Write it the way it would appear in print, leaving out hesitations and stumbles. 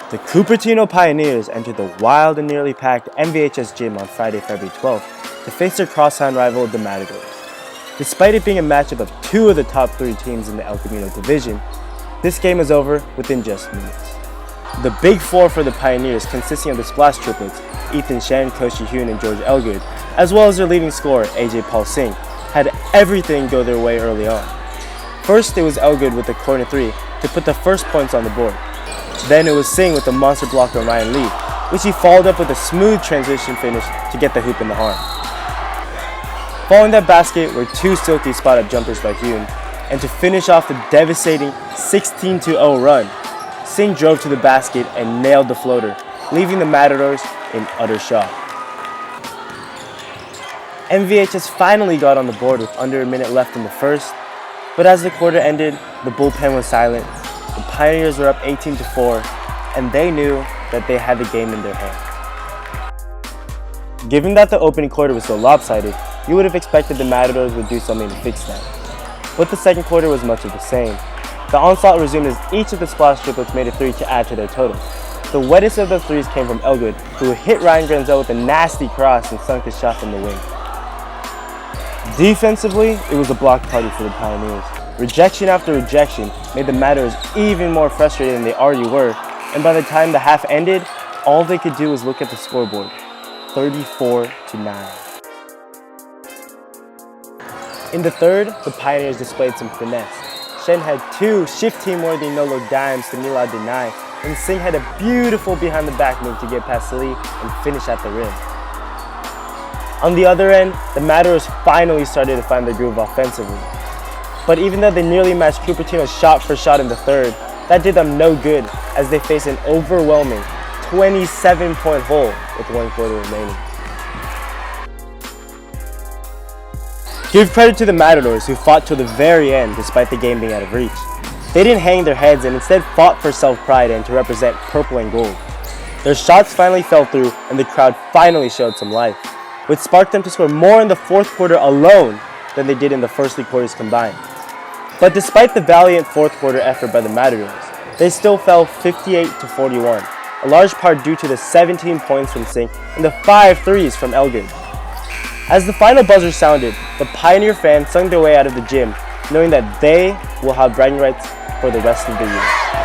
The Cupertino Pioneers entered the wild and nearly packed MVHS gym on Friday, February 12th to face their crosstown rival, the Matadors. Despite it being a matchup of two of the top three teams in the El Camino division, this game was over within just minutes. The big four for the Pioneers, consisting of the Splash triplets, Ethan Shen, Koshi Hyun, and George Elgood, as well as their leading scorer, AJ Paul Singh, had everything go their way early on. First, it was Elgood with the corner three to put the first points on the board. Then it was Singh with the monster blocker Ryan Lee, which he followed up with a smooth transition finish to get the hoop in the arm. Following that basket were two silky spot-up jumpers by Hyun, and to finish off the devastating 16-0 run, Singh drove to the basket and nailed the floater, leaving the Matadors in utter shock. MVHS finally got on the board with under a minute left in the first, but as the quarter ended, the bullpen was silent. The Pioneers were up 18-4, and they knew that they had the game in their hands. Given that the opening quarter was so lopsided, you would have expected the Matadors would do something to fix that. But the second quarter was much of the same. The onslaught resumed as each of the Splash triplets made a three to add to their total. The wettest of the threes came from Elgood, who hit Ryan Granzel with a nasty cross and sunk his shot from the wing. Defensively, it was a block party for the Pioneers. Rejection after rejection made the Matadors even more frustrated than they already were, and by the time the half ended, all they could do was look at the scoreboard, 34-9. In the third, the Pioneers displayed some finesse. Shen had two shift-team-worthy no-look dimes to Milad Denai, and Singh had a beautiful behind-the-back move to get past Lee and finish at the rim. On the other end, the Matadors finally started to find their groove offensively. But even though they nearly matched Cupertino shot for shot in the third, that did them no good as they faced an overwhelming 27-point hole with 1 quarter remaining. Give credit to the Matadors, who fought till the very end despite the game being out of reach. They didn't hang their heads and instead fought for self-pride and to represent purple and gold. Their shots finally fell through and the crowd finally showed some life, which sparked them to score more in the fourth quarter alone than they did in the first 3 quarters combined. But despite the valiant fourth quarter effort by the Matadors, they still fell 58-41, a large part due to the 17 points from Singh and the 5 threes from Elgood. As the final buzzer sounded, the Pioneer fans sung their way out of the gym, knowing that they will have bragging rights for the rest of the year.